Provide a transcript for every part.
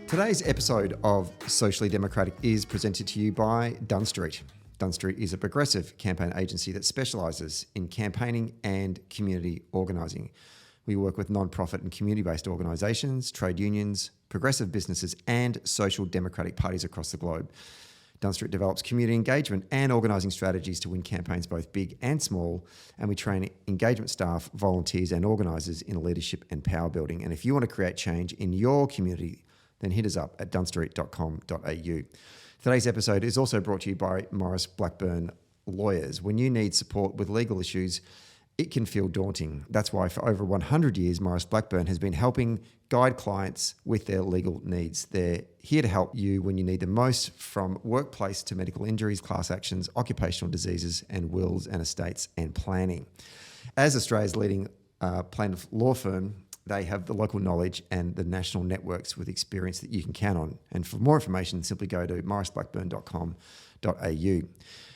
Today's episode of Socially Democratic is presented to you by Dunn Street. Dunn Street is a progressive campaign agency that specialises in campaigning and community organising. We work with non-profit and community-based organisations, trade unions, progressive businesses and social democratic parties across the globe. Dunn Street develops community engagement and organising strategies to win campaigns both big and small, and we train engagement staff, volunteers and organisers in leadership and power building. And if you want to create change in your community, then hit us up at dunstreet.com.au. Today's episode is also brought to you by Maurice Blackburn Lawyers. When you need support with legal issues, it can feel daunting. That's why for over 100 years, Maurice Blackburn has been helping guide clients with their legal needs. They're here to help you when you need them most, from workplace to medical injuries, class actions, occupational diseases, and wills and estates and planning. As Australia's leading plaintiff law firm, they have the local knowledge and the national networks with experience that you can count on. And for more information, simply go to mauriceblackburn.com.au.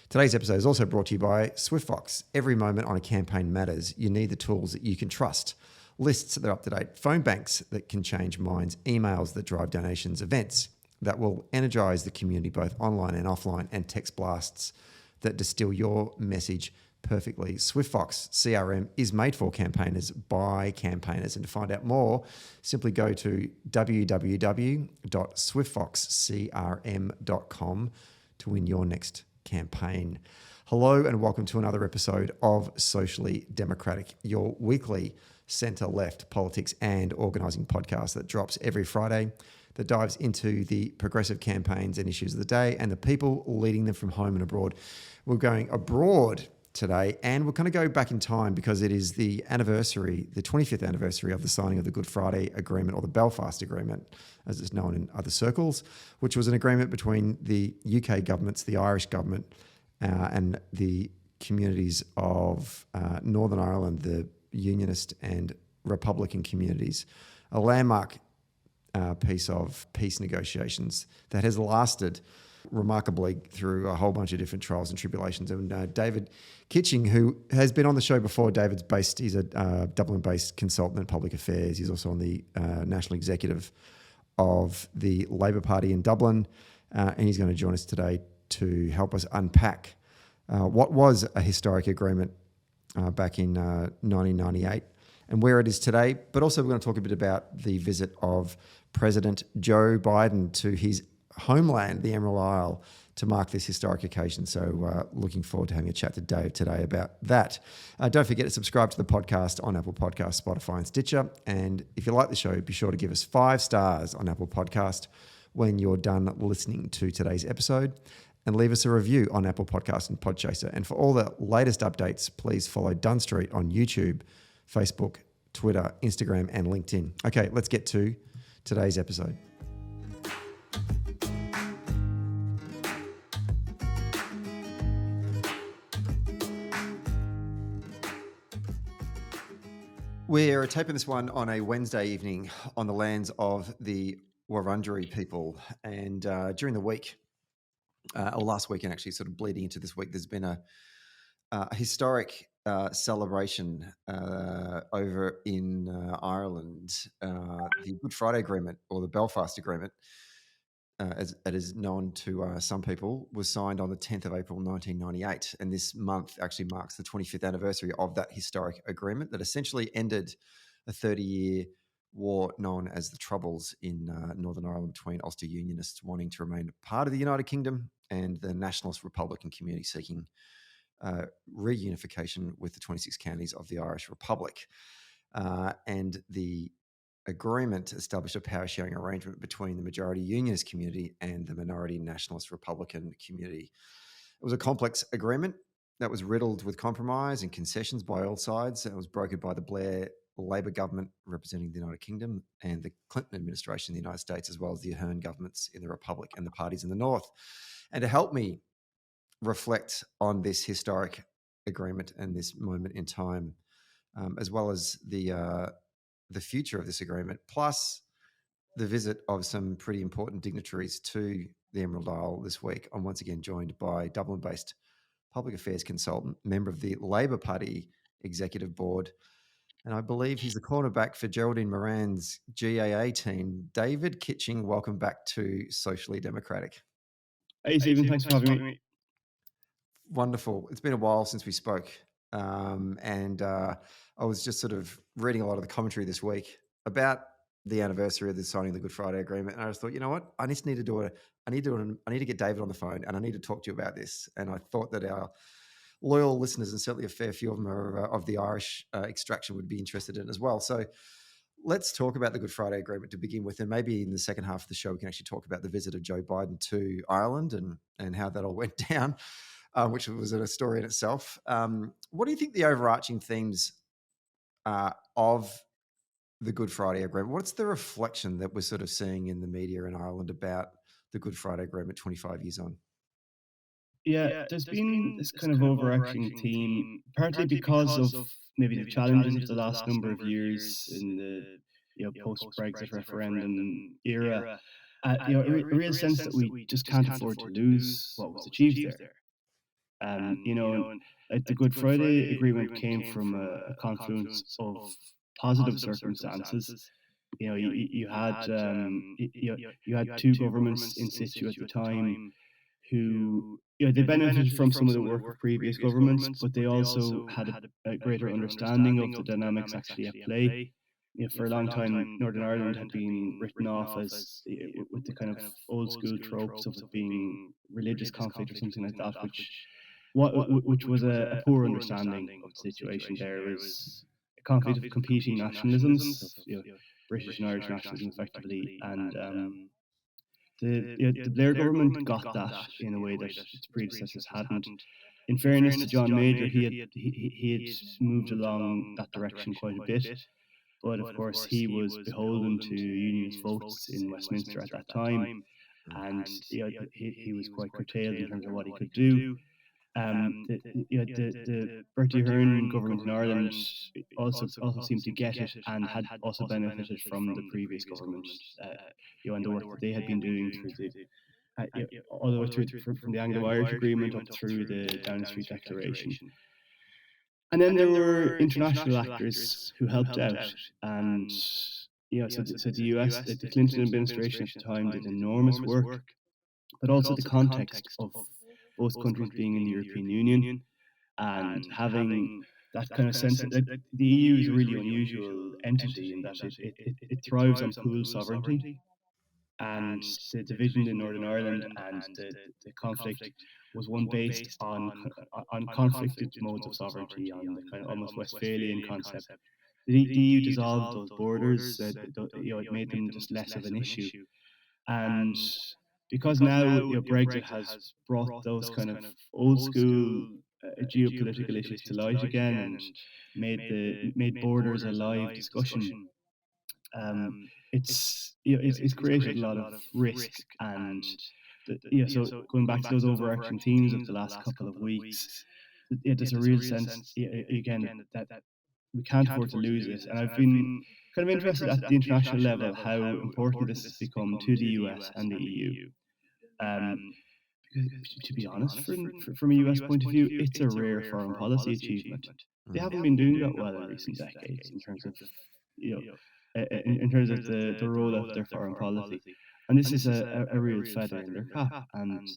Today's episode is also brought to you by SwiftFox. Every moment on a campaign matters. You need the tools that you can trust. Lists that are up to date, phone banks that can change minds, emails that drive donations, events that will energise the community both online and offline, and text blasts that distill your message perfectly. SwiftFox CRM is made for campaigners by campaigners. And to find out more, simply go to www.swiftfoxcrm.com to win your next campaign. Hello and welcome to another episode of Socially Democratic, your weekly centre-left politics and organising podcast that drops every Friday, that dives into the progressive campaigns and issues of the day and the people leading them from home and abroad. We're going abroad today, and we're going to go back in time because it is the anniversary, the 25th anniversary of the signing of the Good Friday Agreement, or the Belfast Agreement, as it's known in other circles, which was an agreement between the UK governments, the Irish government, and the communities of Northern Ireland, the Unionist and Republican communities. A landmark piece of peace negotiations that has lasted remarkably through a whole bunch of different trials and tribulations. And David Kitching, who has been on the show before, he's a Dublin-based consultant in public affairs. He's also on the national executive of the Labor Party in Dublin, and he's going to join us today to help us unpack what was a historic agreement back in 1998 and where it is today. But also we're going to talk a bit about the visit of President Joe Biden to his homeland, the Emerald Isle, to mark this historic occasion. So looking forward to having a chat to Dave today about that. Don't forget to subscribe to the podcast on Apple Podcasts, Spotify and Stitcher. And if you like the show, be sure to give us 5 stars on Apple Podcast when you're done listening to today's episode, and leave us a review on Apple Podcasts and Podchaser. And for all the latest updates, please follow Dunn Street on YouTube, Facebook, Twitter, Instagram and LinkedIn. Okay, let's get to today's episode. We're taping this one on a Wednesday evening on the lands of the Wurundjeri people. And during the week, or last weekend actually, sort of bleeding into this week, there's been a historic celebration over in Ireland. The Good Friday Agreement, or the Belfast Agreement, as it is known to some people, was signed on the 10th of April 1998. And this month actually marks the 25th anniversary of that historic agreement that essentially ended a 30-year war known as the Troubles in Northern Ireland, between Ulster Unionists wanting to remain part of the United Kingdom and the nationalist Republican community seeking reunification with the 26 counties of the Irish Republic. And the agreement established a power-sharing arrangement between the majority Unionist community and the minority nationalist Republican community. It was a complex agreement that was riddled with compromise and concessions by all sides. It was brokered by the Blair Labor government representing the United Kingdom and the Clinton administration in the United States, as well as the Ahern governments in the Republic and the parties in the North. And to help me reflect on this historic agreement and this moment in time, as well as the future of this agreement, plus the visit of some pretty important dignitaries to the Emerald Isle this week, I'm once again joined by Dublin-based public affairs consultant, member of the Labor Party Executive Board, And I believe he's the cornerback for Geraldine Moran's GAA team. David Kitching, welcome back to Socially Democratic. Hey, Stephen, thanks for having me. Wonderful. It's been a while since we spoke. And I was just sort of reading a lot of the commentary this week about the anniversary of the signing of the Good Friday Agreement. And I just thought, you know what? I just need to do it. I need to get David on the phone and I need to talk to you about this. And I thought that our loyal listeners, and certainly a fair few of them are of the Irish extraction, would be interested in it as well. So let's talk about the Good Friday Agreement to begin with, and maybe in the second half of the show we can actually talk about the visit of Joe Biden to Ireland and how that all went down, which was a story in itself. What do you think the overarching themes of the Good Friday Agreement? What's the reflection that we're sort of seeing in the media in Ireland about the Good Friday Agreement 25 years on? Yeah, there's been this kind of overarching theme, partly because of maybe the challenges of the last number of years in the post-Brexit referendum era. A real sense that we just can't afford to lose what was achieved there. And like the Good Friday Agreement came from a confluence of positive circumstances. You had two governments in situ at the time who they benefited from some of the work of previous governments, but they also had a greater understanding of the dynamics actually at play. For a long time, Northern Ireland had been written off as with the kind of old school tropes of it being religious conflict or something like that, which was a poor understanding of the situation. There was a conflict of competing nationalisms, of British and Irish nationalism, effectively, and the Blair government got that in a way that its predecessors hadn't. In fairness to John Major, he had moved along that direction quite a bit, but of course he was beholden to unionist votes in Westminster at that time, and he was quite curtailed in terms of what he could do. The Bertie Ahern government in Ireland also seemed to get it and had also benefited from the previous government, and the work that they had been doing through the all the way through from the Anglo-Irish Agreement up through the Dunn Street Declaration. And then there were international actors who helped out, and so the US, the Clinton administration at the time, did enormous work, but also the context of both countries being in the European Union and having that kind of sense that the EU is a really unusual entity in that it thrives on pooled sovereignty, and the division in Northern Ireland and the conflict was one based on conflicted modes of sovereignty, on the kind of almost Westphalian concept. The EU dissolved those borders, it made them just less of an issue, and because now Brexit has brought those kind of old school geopolitical issues to light again and made borders a live discussion. It's created a lot of risk, and so going back to those overarching themes of the last couple of weeks, there's a real sense again that we can't afford to lose this. And I've been kind of interested at the international level how important this has become to the US and the EU. Um, because, to be honest, from a US point of view, it's a rare foreign policy achievement. They haven't been doing that well in recent decades in terms of you know in terms of the rollout of their foreign policy. And this is a real feather in their cap, and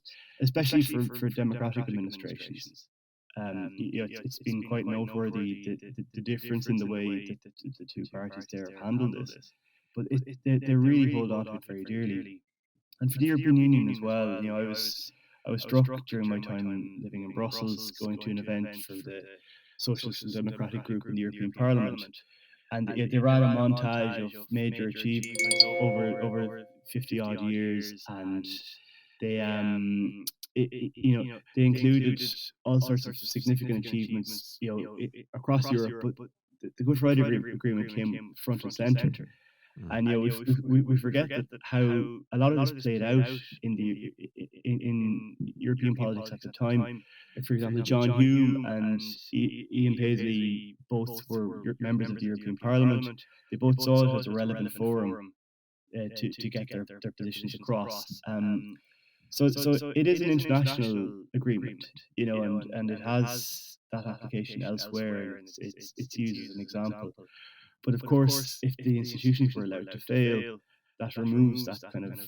especially for democratic administrations. It's been quite noteworthy the difference in the way that the two parties there have handled this. But they really hold on to it very dearly. And for the European Union as well, I was struck during my time living in Brussels, going to an event for the Socialist and Democratic Group in the European Parliament, and they ran a montage of major achievements over 50 odd years, and they they included all sorts of significant achievements across Europe, but the Good Friday Agreement came front and center. And we forget that how a lot of this played out in European politics at the time. Like, for example, John Hume and Ian Paisley both were members of the European Parliament. They both saw it as a relevant forum to get their positions across. So it is an international agreement, and it has that application elsewhere, and it's used as an example. But of course, if the institutions were allowed to fail, that removes that kind of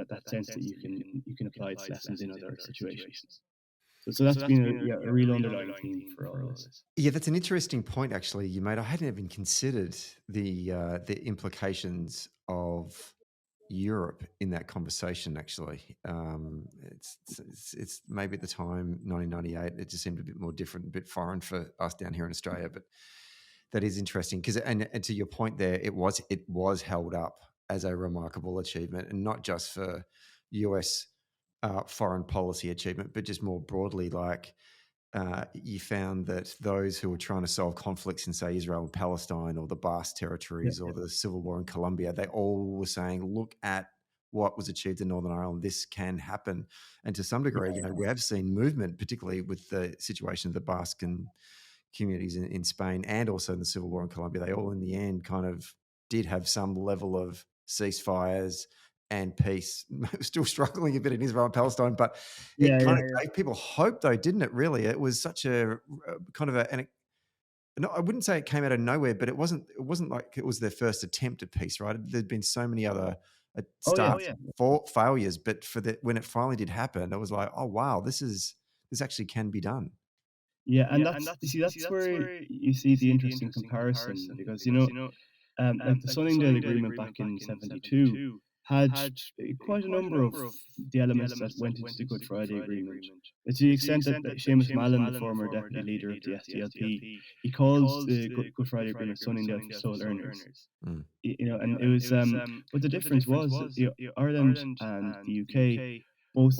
that sense that you can apply its lessons in other situations. So that's been a real underlying theme for all of this. Yeah, that's an interesting point actually you made. I hadn't even considered the implications of Europe in that conversation. Actually, it's maybe at the time 1998, it just seemed a bit more different, a bit foreign for us down here in Australia. But that is interesting because, and to your point there, it was held up as a remarkable achievement, and not just for US foreign policy achievement, but just more broadly, like you found that those who were trying to solve conflicts in, say, Israel and Palestine, or the Basque Yeah, territories, or the civil war in Colombia, they all were saying, look at what was achieved in Northern Ireland. This can happen. And to some degree, yeah, we have seen movement, particularly with the situation of the Basque and communities in Spain, and also in the civil war in Colombia. They all, in the end, kind of did have some level of ceasefires and peace. Still struggling a bit in Israel and Palestine, but it yeah, kind yeah. of gave people hope, though, didn't it? Really, it was such a kind of no, I wouldn't say it came out of nowhere, but it wasn't. It wasn't like it was their first attempt at peace, right? There'd been so many other Oh yeah, starts for failures, but when it finally did happen, it was like, oh wow, this actually can be done. yeah. And that's you see that's where you see the interesting comparison, because like the Sunningdale Agreement back in '72 had quite a number of the elements that went into the Good Friday Agreement. To the extent that Seamus Mallon, the former deputy leader of the SDLP, he calls the Good Friday Agreement Sunningdale for sole earners. Mm. And it was, but the difference was that Ireland and the UK both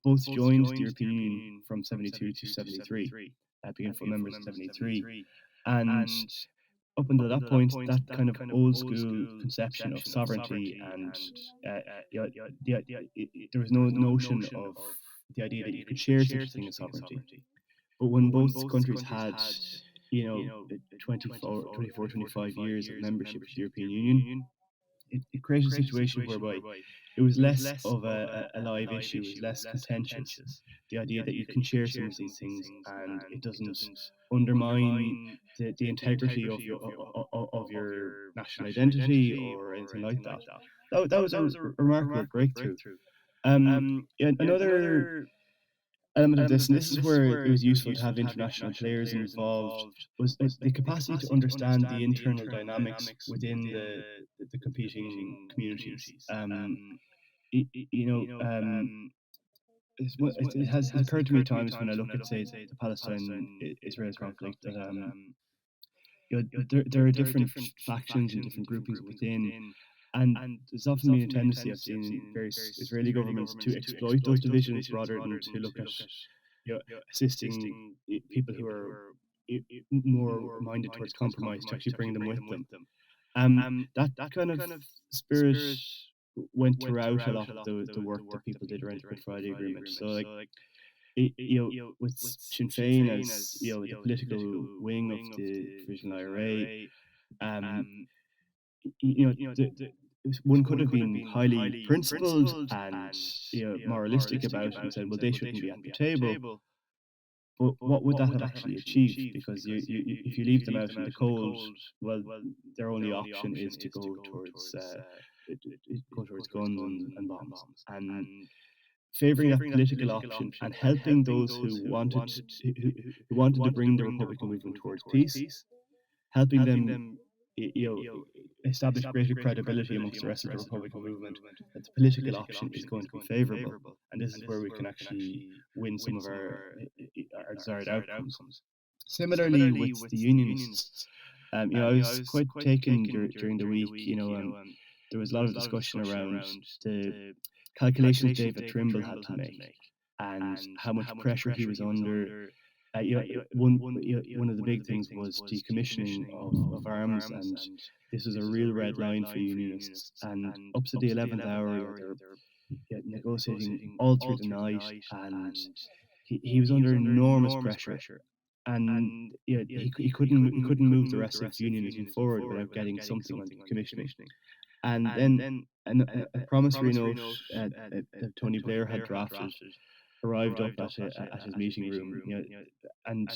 both joined the European Union from '72 to '73, became full members in '73, and up until that point, that kind of old school conception of sovereignty and uh, there was no notion of the idea that you could share such a thing as sovereignty. But when both countries had, 25 years of membership of the European Union, it created a situation whereby it was less of a live issue, it was less contentious. The idea that you can share some of these things and it doesn't undermine the integrity of your national identity or anything like that. That was a remarkable breakthrough. Yeah, another element of this, and this is where it was useful to have international players involved, was the capacity to understand the internal dynamics within the competing communities. It has occurred to me at times when I look at, say, the Palestine-Israel conflict, that there are different factions and different groupings within, and there's often been a tendency I've seen in various Israeli governments to exploit those divisions rather than to look at assisting people who are more minded towards compromise to actually bring them with them. That kind of spirit went throughout a lot of the work that people did around the Good Friday Agreement. So, like, with Sinn Féin as the political wing of the Provisional IRA, um, one could have been highly principled and moralistic about it and said, well, they shouldn't be at the table. But what would that have actually achieved? Because if you leave them out in the cold, well, their only option is to go towards guns and bombs. And favouring that political option and helping those who wanted to bring the Republican movement towards peace, helping them establish greater credibility amongst the rest of the Republican movement that the political option is going to be favourable, and this is where we can actually win some of our desired outcomes. Similarly, with the Unionists, I was quite taken during the week. There was a lot of discussion around the calculations David Trimble had to make and how much pressure he was under. One of the big things was decommissioning of arms, and this was a real red line for Unionists. And up to the 11th hour, they're negotiating all through the night, and he was under enormous pressure. And he couldn't move the rest of unionism forward without getting something on decommissioning. And then a promissory note that Tony Blair had drafted arrived up at his meeting room, and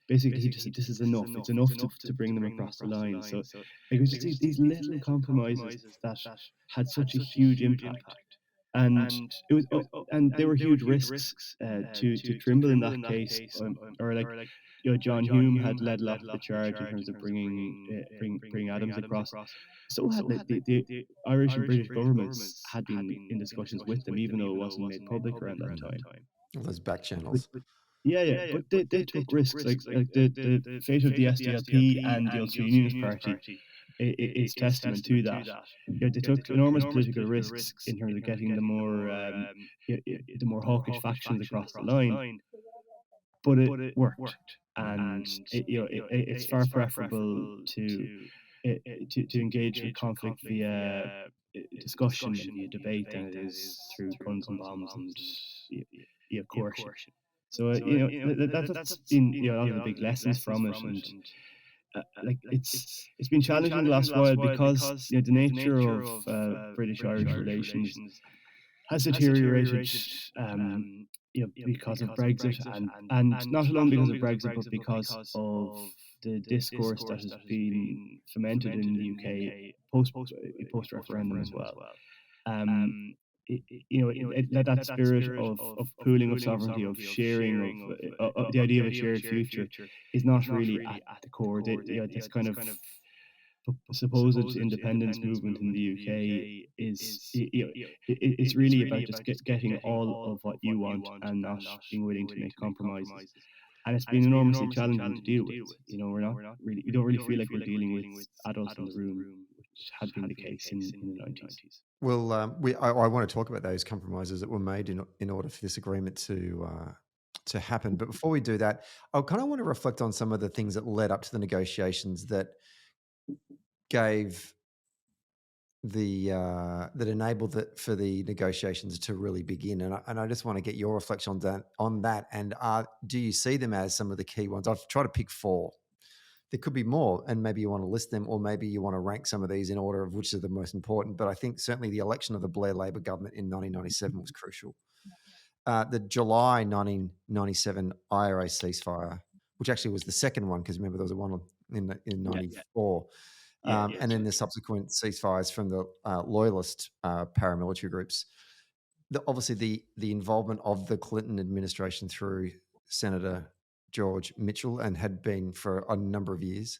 basically he just said, "This is enough. It's enough to bring them across the line." So like, it was just these little compromises that had such a huge impact, and it was and there were huge risks to Trimble in that case, or like. John Hume had led a lot of the charge in terms of bringing Adams across. So had the Irish and British governments had been in discussions with them, even though it wasn't made public around that time. All those back But, channels. but they took risks, like the fate of the SDLP and the Ulster Unionist Party is testament to that. They took enormous political risks in terms of getting the more hawkish factions across the line, but it worked, and it's far preferable to engage with conflict via discussion and via debate than it is through guns and bombs and coercion. So that's been a lot of the big lessons from it, and like it's been challenging the last while because the nature of British-Irish relations has deteriorated, because of Brexit, and not alone because of Brexit, but because of the discourse that has been fomented in the UK post referendum as well. That spirit of pooling of sovereignty, of sharing, of the idea of a shared future, is not really at the core. This kind of supposed independence movement in the UK it's really about just getting all of what you want and not being willing to make compromises. And it's been enormously challenging to deal with. We don't really feel like we're dealing with adults in the room, which had been the case in the 90s. Well, I want to talk about those compromises that were made in order for this agreement to happen. But before we do that, I kind of want to reflect on some of the things that led up to the negotiations that gave that enabled for the negotiations to really begin. And I just want to get your reflection on that. And do you see them as some of the key ones? I've tried to pick 4. There could be more, and maybe you want to list them, or maybe you want to rank some of these in order of which are the most important. But I think certainly the election of the Blair Labor government in 1997 was crucial. The July 1997 IRA ceasefire, which actually was the second one, because remember there was one in 94. And then the subsequent ceasefires from the loyalist paramilitary groups. Obviously, the involvement of the Clinton administration through Senator George Mitchell, and had been for a number of years.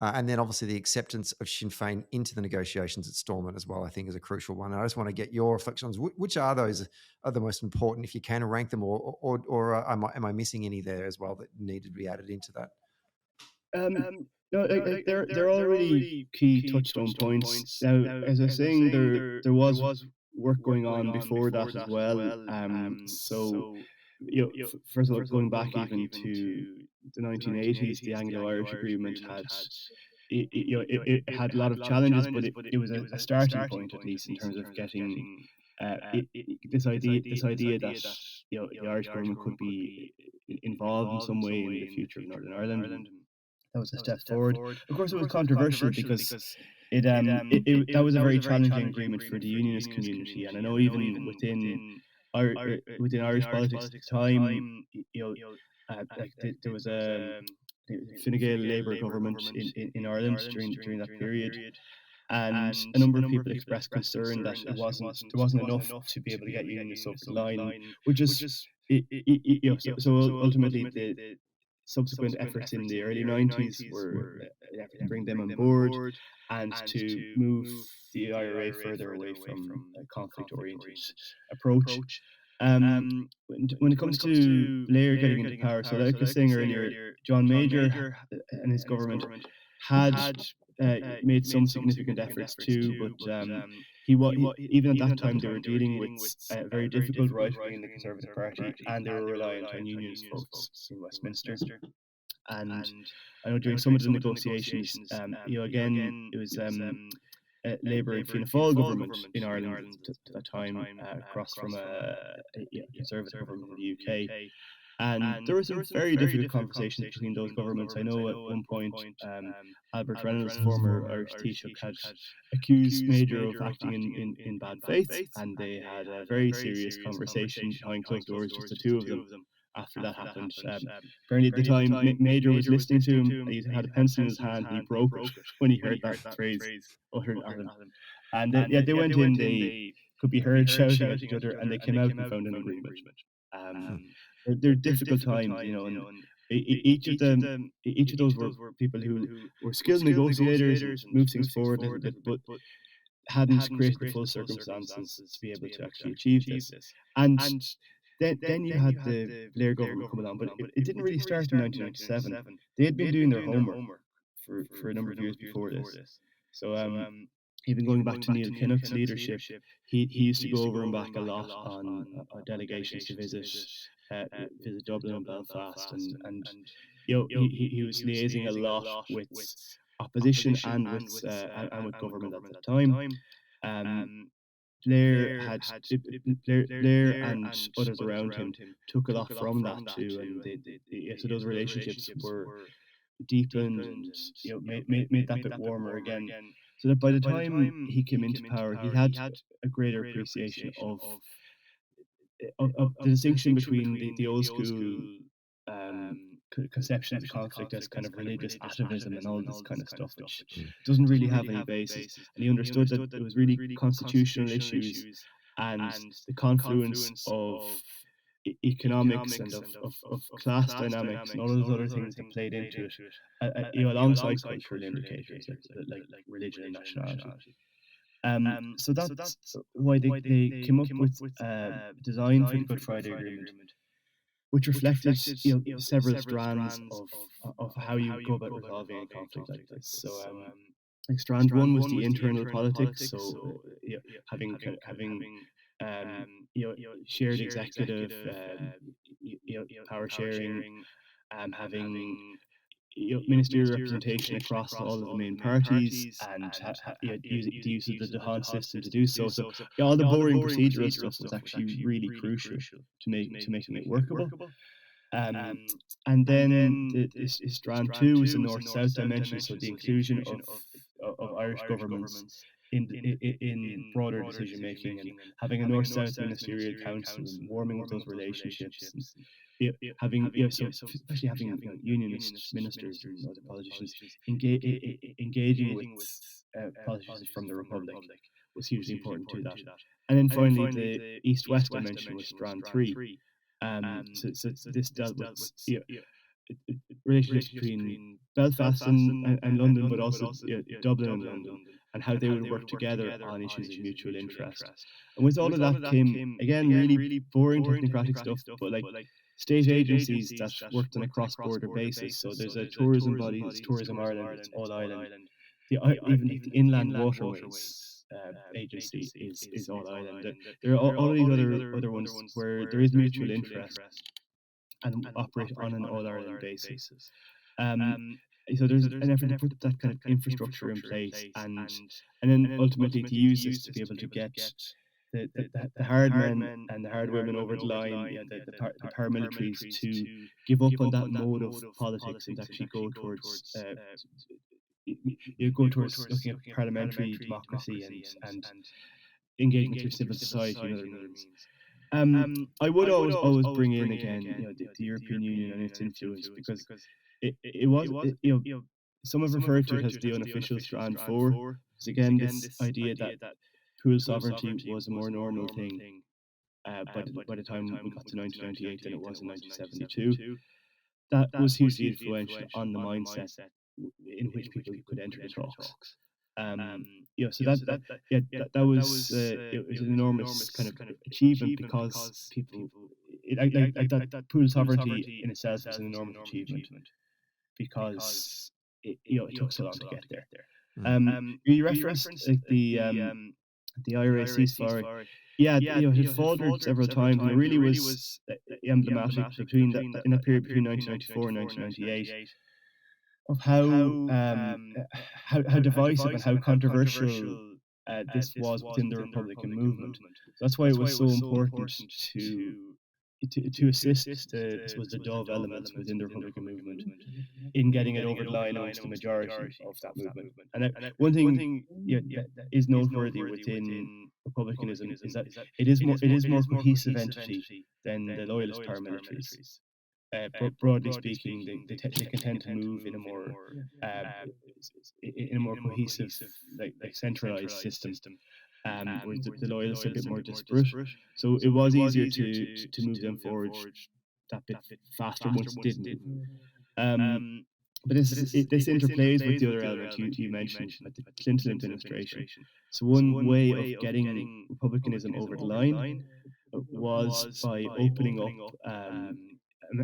And then obviously the acceptance of Sinn Féin into the negotiations at Stormont as well, I think is a crucial one. And I just want to get your reflections. Which are those are the most important, if you can rank them, or am I missing any there as well that needed to be added into that? No, they're all really key touchstone points. Now, as I was saying, there was work going on before that as well. So, first of all, going back even to the 1980s, the Anglo-Irish Agreement it had a lot of challenges, but it was a starting point, at least in terms of getting this idea that the Irish government could be involved in some way in the future of Northern Ireland. That was a step forward. Of course, it was controversial because that was a very challenging agreement for the unionist community, and I know even within Irish politics at the time, there was a Fine Gael Labour government in Ireland during that period, and a number of people expressed concern that there wasn't enough to be able to get unionists over the line, which is so ultimately the subsequent efforts in the early 90s were an effort to bring them on board and to move the IRA further away from a conflict-oriented approach. When it comes to Blair getting into power, so like I was saying earlier, John Major and his government had made some significant efforts too, but even at that time they were dealing with a very difficult right wing in the Conservative Party, and they were reliant on unionist votes in Westminster. And I know during some of the negotiations, again, it was Labour and Fianna Fáil government in Ireland at that time, across from a Conservative government in the UK. And there were some very difficult conversations between those governments. I know at one point, Albert Reynolds, former Irish Taoiseach, had accused Major of acting in bad faith, and they had a very serious conversation behind closed doors, just the two of them, after that happened. Apparently, at the time, Major was listening to him. He had a pencil in his hand, and he broke it when he heard that phrase uttered at him. And they went in. They could be heard shouting at each other, and they came out and found an agreement. They're difficult times, and each of those were people who were skilled negotiators and moved things forward a little bit, but hadn't created the full circumstances to be able to actually achieve this. And then you had the Blair government come along, but it didn't really start in 1997. They had been doing their homework for a number of years before this. So even going back to Neil Kinnock's leadership, he used to go over and back a lot on delegations to visit Dublin and Belfast, and he was liaising a lot with opposition and with government at the time. Blair and others around him took a lot from that too, and so those relationships were deepened and made that bit warmer again. So that by the time he came into power, he had a greater appreciation of the distinction between the old school conception of the conflict as kind of religious atavism and all this kind of stuff, which doesn't really have any basis. And he understood that it was really constitutional issues and the confluence of economics and of class dynamics and all those other things that played into it, alongside cultural indicators like religion and nationality. So that's why they came up with design for the Good Friday Agreement, which reflected several strands of how you go about resolving a conflict like this. So like strand one was the internal politics, so having shared executive power sharing, having ministerial representation across all of the main parties, and the use of the Dehan system to do so. So all the boring procedural stuff was actually really crucial to making it workable. And then strand two is the north-south dimension, so the inclusion of Irish governments in broader decision making, and having a north-south ministerial council and warming up those relationships. And, especially having unionist ministers and other politicians engaging with politicians from the Republic was hugely important to that. And then finally, the east-west dimension was strand three. So this dealt with relationships between Belfast and London, but also Dublin and London, and how they would work together on issues of mutual interest. And with all of that came, again, really boring technocratic stuff, but like state agencies that worked on a cross-border basis. So there's a tourism body, it's Tourism Ireland, it's All Ireland. Even the Inland Waterways agency is All Ireland. There are all these other ones where there is mutual interest and operate on an All Ireland basis. So there's an effort to put that kind of infrastructure in place, and then ultimately to use this to be able to get the hard men and the hard women over the line, the paramilitaries, to give up on that mode of politics and actually go towards looking at parliamentary democracy and engagement through civil society and other means. I would always bring in again, the European Union and its influence, because it was some have referred to it as the unofficial strand four. Because again, this idea that pool sovereignty was a more normal thing by the time we got to 1998 than it was in 1972. That was hugely influential on the mindset in which people could enter the talks. So that was it was an enormous kind of achievement, because people that pool sovereignty in itself is an enormous achievement, because it took so long to get there. You referenced like the IRA ceasefire. It had faltered several times, and it really was emblematic between that in that period between 1994 and 1998. Of how divisive and how controversial this was within the Republican movement. So that's why it was so important to to assist this was the Dove elements within the Republican movement in getting it over the line amongst the majority of that movement. And one thing, that is noteworthy within republicanism is that it is more cohesive entity than the loyalist paramilitaries. Broadly speaking, they can tend to move uh, in a more cohesive, like centralized system, whereas the loyalists are a bit more disparate. So it was easier to move them forward that bit faster once it did move. Um, but this interplays with the other element you mentioned at the Clinton administration. So one way of getting republicanism over the line was by opening up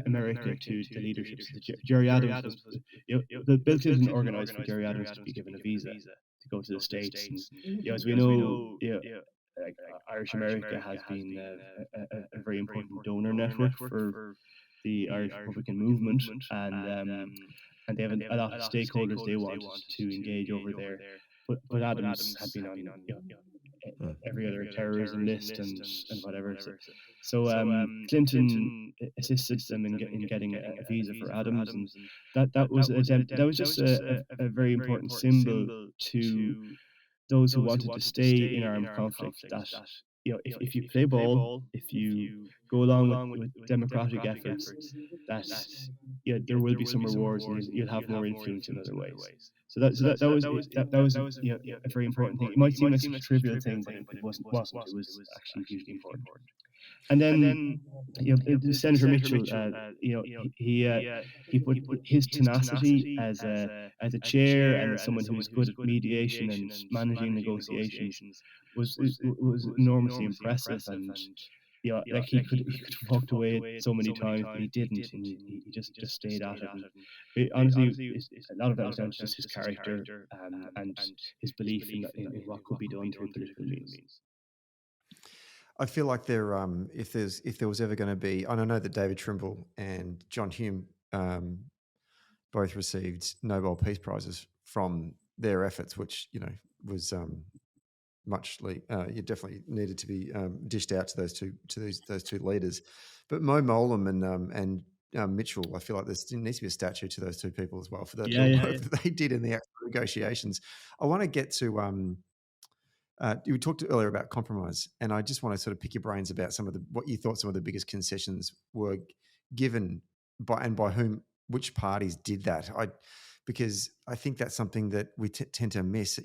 America to the leadership. So Jerry Adams was, the Bill Clinton organized for Jerry Adams to be given a visa to go to the States, and as we know, like Irish America has been a very important donor network for the Irish Republican movement, and they have a lot of stakeholders they wanted to engage over there. But Adams had been on every other terrorism list and whatever. So Clinton assisted them in getting a visa for Adams, and that was just a very important symbol to those who wanted to stay in armed conflict, that if you play ball, if you go along with democratic efforts, that there will be some rewards, and you'll have more influence in other ways. That was a very important thing. It might seem like such a trivial thing, but it wasn't. It was actually hugely important. And then Senator Mitchell, he put his tenacity as a chair and as someone who's good at mediation and managing negotiations was enormously impressive. And like he could have walked away so many times, but he didn't, and he just stayed at it. And honestly, a lot of that was down to just his character, and his belief in what could be done through political means. I feel like if there was ever going to be, and I know that David Trimble and John Hume both received Nobel Peace Prizes from their efforts, which was you definitely needed to be dished out to those two leaders. But Mo Mowlam and Mitchell, I feel like there needs to be a statue to those two people as well for the work that they did in the actual negotiations. I want to get to. You talked earlier about compromise, and I just want to sort of pick your brains about what you thought some of the biggest concessions were given by whom, which parties did that. Because I think that's something that we tend to miss.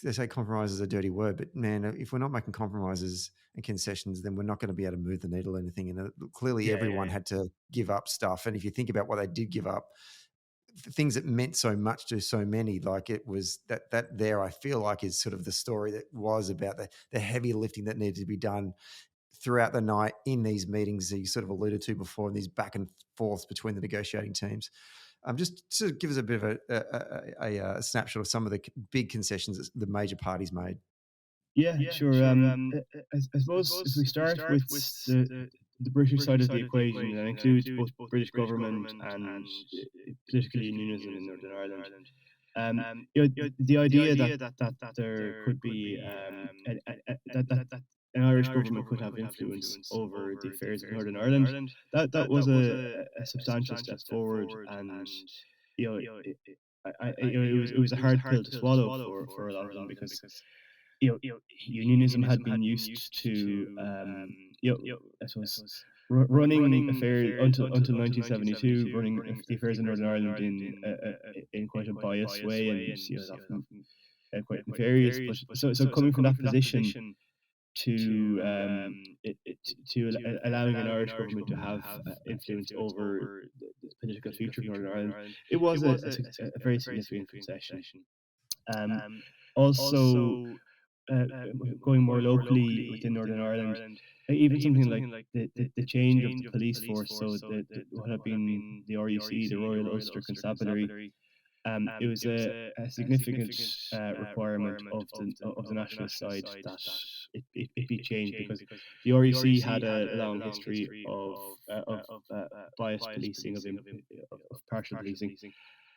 They say compromise is a dirty word, but man, if we're not making compromises and concessions, then we're not going to be able to move the needle or anything. And clearly, everyone had to give up stuff. And if you think about what they did give up, things that meant so much to so many, like it was that there, I feel like, is sort of the story that was about the heavy lifting that needed to be done throughout the night in these meetings that you sort of alluded to before, and these back and forths between the negotiating teams. Just to give us a bit of a snapshot of some of the big concessions that the major parties made. Yeah, sure. I suppose if we start with the British side of the equation, that includes both British government and political unionism in Northern Ireland. The idea that there could be that an Irish government could have influence over the affairs of Northern Ireland, that was a substantial step forward, and it was a hard pill to swallow for a lot of them, because unionism had been used to I suppose running affairs until 1972, running the affairs in Northern Ireland in quite a biased way, and often quite nefarious. But so coming from that position to allowing an Irish government to have influence over the political future of Northern Ireland, it was a very significant concession. Also, going more locally within Northern Ireland, even something like the change of the police force, so what had been the RUC, the Royal Ulster Constabulary, it was a significant requirement of the nationalist side that it be changed, because the RUC had a long history of biased policing, of partial policing,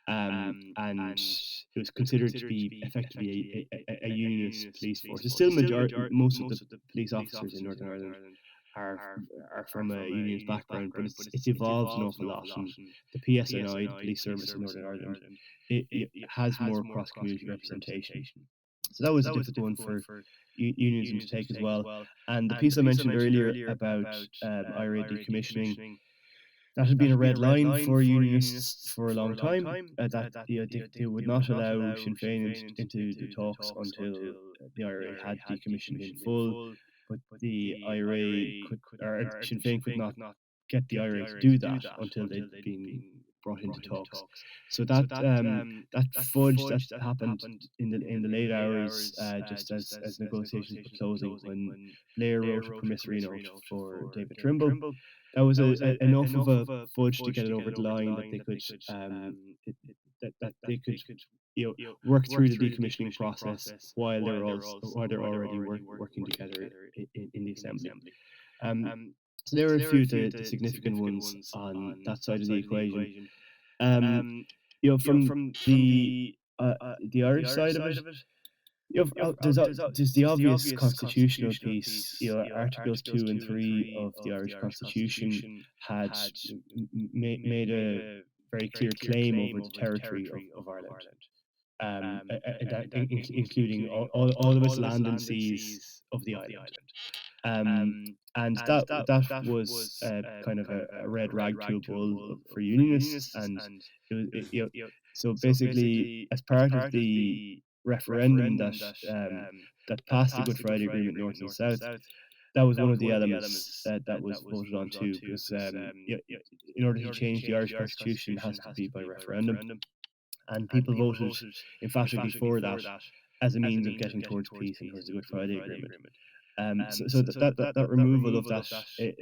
and it was considered to be effectively a unionist police force. It's still most of the police officers in Northern Ireland are are from a unionist background, but it's evolved an awful lot. And the PSNI, the Police Service in Northern Ireland, it has more cross community representation. So that was a difficult one for unionism to take as well. And the piece I mentioned earlier about IRA decommissioning, that had been a red line for unionists for a long time. That they would not allow Sinn Féin into the talks until the IRA had decommissioned in full. But the IRA could, or Sinn Féin could not get the IRA to do that until they'd been brought into talks. So that fudge that happened in the late hours, just as negotiations were closing, when Blair wrote a promissory note for David Trimble, that was enough of a fudge to get it over the line that they could that they could work through the decommissioning process while they're already working together in the assembly. So there were a few of the significant ones on that side of the equation. From the Irish side of it, there's the obvious constitutional piece. Articles 2 and 3 of the Irish Constitution had made a very clear claim over the territory of Ireland, including all of its land and seas of the island. And that was kind of a red rag to a bull for unionists, and so basically, as part of the referendum that passed the Good Friday Agreement North and South, that was one of the elements that was voted on too, because in order to change the Irish Constitution, it has to be by referendum, and people voted emphatically for that as a means of getting towards peace and towards the Good Friday Agreement. So that removal of that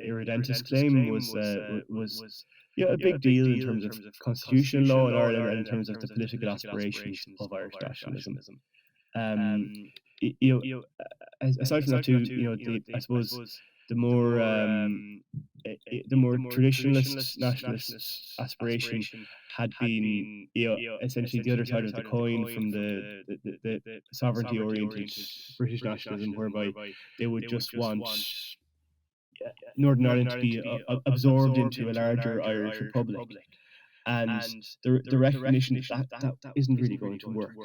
irredentist claim was a big deal in terms of constitutional law in Ireland and in terms of the political aspirations of Irish nationalism. Aside from that too, I suppose the more traditionalist nationalist aspiration had been essentially the other side of the coin from the sovereignty oriented British nationalism, whereby they would just want Northern Ireland to be absorbed into a larger Irish republic, and the recognition that isn't really going to work.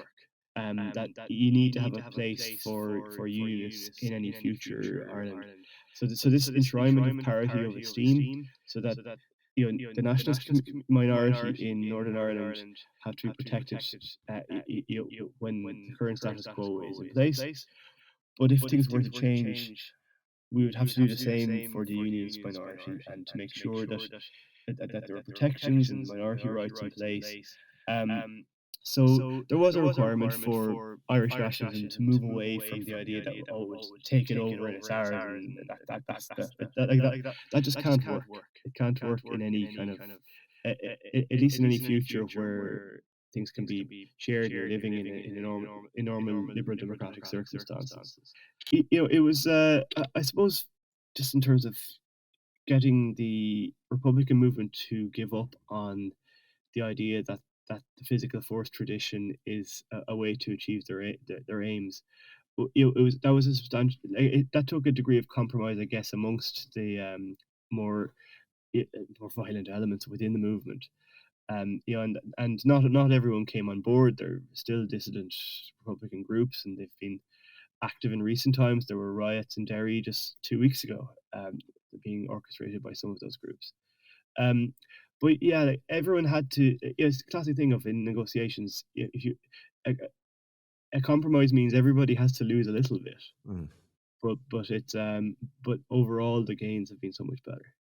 That you need to have a place for unionists in any future Ireland. So this enshrinement of parity of esteem, so that the nationalist minority in Northern Ireland have to be protected when the current status quo is in place. But if things were to change, we would have to do the same for the unionist minority, and to make sure that there are protections and minority rights in place. So there was a requirement for Irish nationalism to move away from the idea that would take it over and it's ours, and that just can't work. It can't work in any kind of at least in any future where things can be shared and living in normal liberal democratic circumstances. It was I suppose, just in terms of getting the Republican movement to give up on the idea that the physical force tradition is a way to achieve their aims. That was a substantial. That took a degree of compromise, I guess, amongst the more violent elements within the movement. And not everyone came on board. There are still dissident Republican groups, and they've been active in recent times. There were riots in Derry just 2 weeks ago, being orchestrated by some of those groups. But yeah, everyone had to. It's a classic thing of in negotiations. If you a compromise means everybody has to lose a little bit, but overall the gains have been so much better.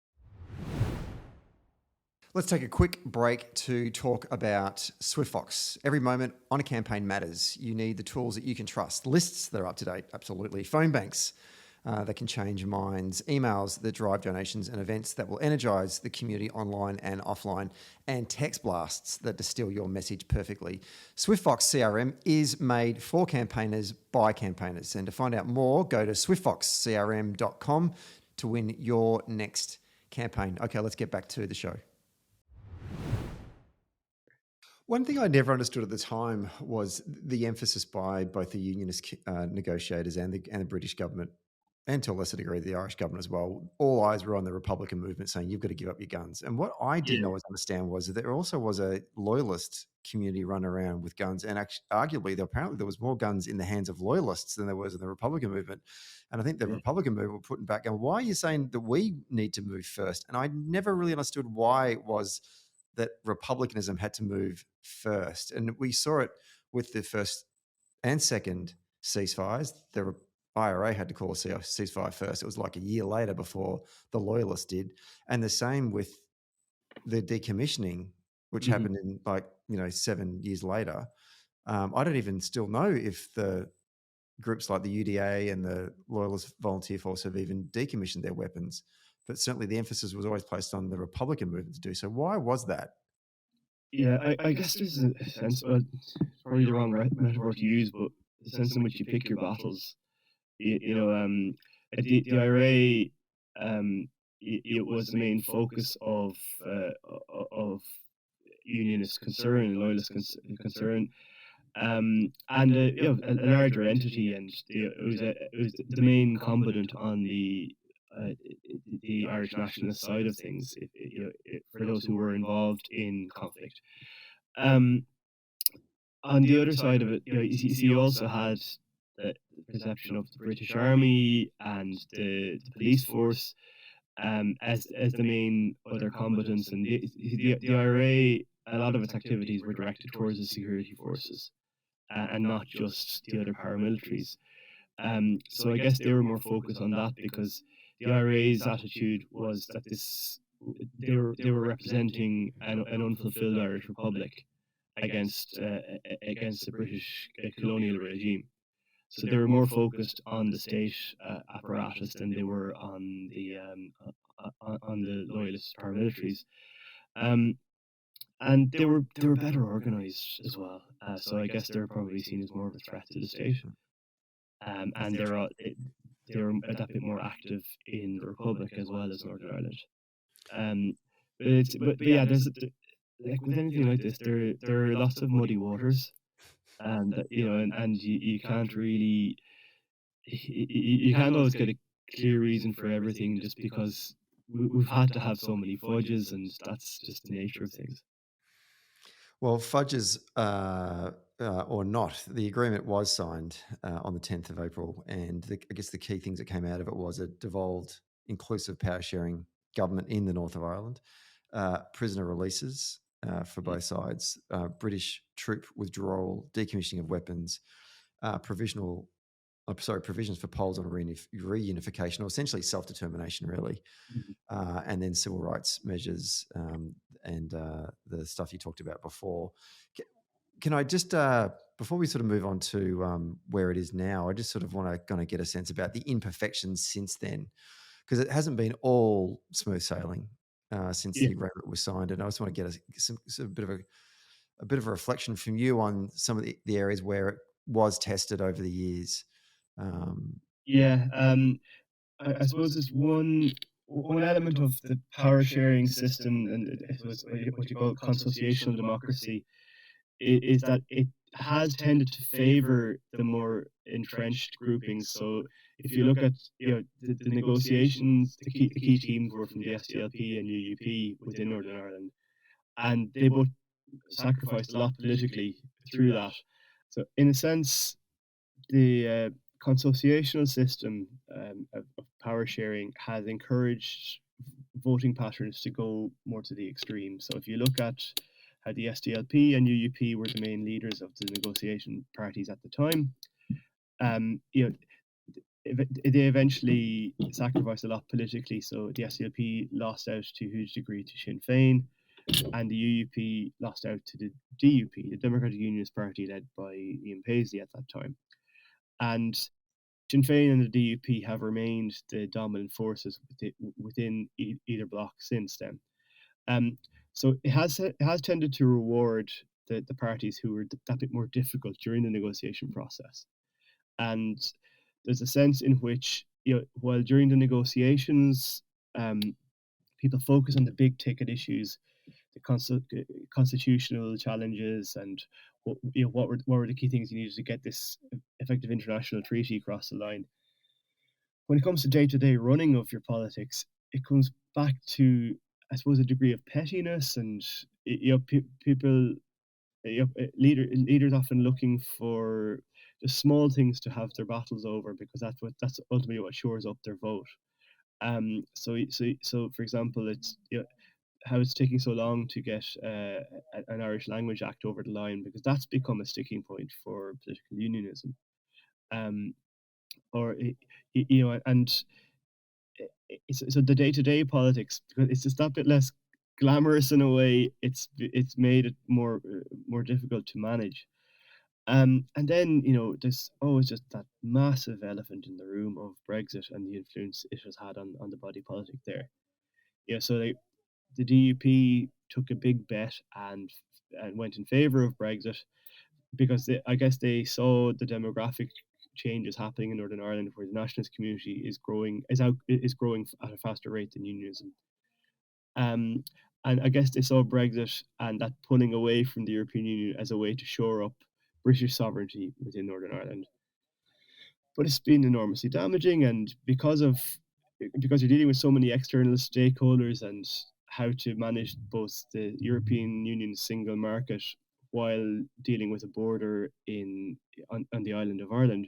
Let's take a quick break to talk about SwiftFox. Every moment on a campaign matters. You need the tools that you can trust. Lists that are up to date, absolutely. Phone banks that can change minds. Emails that drive donations, and events that will energize the community online and offline. And text blasts that distill your message perfectly. SwiftFox CRM is made for campaigners by campaigners. And to find out more, go to swiftfoxcrm.com to win your next campaign. Okay, let's get back to the show. One thing I never understood at the time was the emphasis by both the unionist negotiators and the British government and to a lesser degree, the Irish government as well, all eyes were on the Republican movement saying, you've got to give up your guns. And what I didn't Yeah, always understand was that there also was a loyalist community run around with guns. And actually, arguably, apparently there was more guns in the hands of loyalists than there was in the Republican movement. And I think the yeah, Republican movement were putting back, going, why are you saying that we need to move first? And I never really understood why it was that republicanism had to move first. And we saw it with the first and second ceasefires. The IRA had to call a ceasefire first. It was like a year later before the Loyalists did. And the same with the decommissioning, which hmm happened in 7 years later. I don't even still know if the groups like the UDA and the Loyalist Volunteer Force have even decommissioned their weapons. But certainly the emphasis was always placed on the Republican movement to do so. Why was that? yeah. I guess there's a sense. It's probably the wrong metaphor to use, but the sense in which you pick your battles. You know, at the IRA, it was the main focus of unionist concern and loyalist concern, and a larger entity, and it was the main combatant on the Irish nationalist side of things. For those who were involved in conflict. Um, on the other side of it, you also had the perception of the British Army and the police force as the main other combatants, and the IRA. A lot of its activities were directed towards the security forces and not just the other paramilitaries. So I guess they were more focused on that because the IRA's attitude was that they were representing an unfulfilled Irish Republic against the British colonial regime. So they were more focused on the state apparatus than they were on the loyalist paramilitaries. Um, and they were better organized as well. So I guess they're probably seen as more of a threat to the state. And they're a bit more active in the Republic as well as Northern Ireland. Um, but yeah, like with anything like this, there are lots of muddy waters, and and you can't really you can't always get a clear reason for everything just because we've had to have so many fudges, and that's just the nature of things. Well, fudges or not, the agreement was signed on the 10th of April. And I guess the key things that came out of it was a devolved, inclusive power sharing government in the north of Ireland, prisoner releases for both sides, British troop withdrawal, decommissioning of weapons, provisions for Poles on reunification, or essentially self-determination, really, Mhm. and then civil rights measures and the stuff you talked about before. Can I just, before we sort of move on to where it is now, I just sort of want to kind of get a sense about the imperfections since then, because it hasn't been all smooth sailing since Yeah, the agreement was signed. And I just want to get a bit of a reflection from you on some of the areas where it was tested over the years. Um, yeah. I suppose it's one element of the power sharing system, and I suppose what you call consociational democracy, is that it has tended to favor the more entrenched groupings. So if you look at the negotiations, the key teams were from the SDLP and UUP within Northern Ireland, and they both sacrificed a lot politically through that. So in a sense, the consociational system of power sharing has encouraged voting patterns to go more to the extreme. So if you look at how the SDLP and UUP were the main leaders of the negotiation parties at the time, you know, they eventually sacrificed a lot politically. So the SDLP lost out to a huge degree to Sinn Féin, and the UUP lost out to the DUP, the Democratic Unionist Party led by Ian Paisley at that time. And Sinn Féin and the DUP have remained the dominant forces within either bloc since then. Um, so it has tended to reward the parties who were that bit more difficult during the negotiation process. And there's a sense in which, while during the negotiations, um, people focus on the big ticket issues, the constitutional challenges, and what were the key things you needed to get this effective international treaty across the line. when it comes to day-to-day running of your politics, it comes back to, I suppose, a degree of pettiness, and people, leaders often looking for the small things to have their battles over, because that's ultimately what shores up their vote. So for example, it's how it's taking so long to get an Irish Language Act over the line, because that's become a sticking point for political unionism. Um, or and so the day-to-day politics, because it's just that bit less glamorous in a way. It's made it more difficult to manage. And then there's always just that massive elephant in the room of Brexit and the influence it has had on the body politic there. So the DUP took a big bet and went in favour of Brexit, because I guess they saw the demographic changes happening in Northern Ireland, where the nationalist community is growing at a faster rate than unionism. Um, and I guess they saw Brexit and that pulling away from the European Union as a way to shore up British sovereignty within Northern Ireland. But it's been enormously damaging, and because you're dealing with so many external stakeholders, and how to manage both the European Union single market while dealing with a border on the island of Ireland,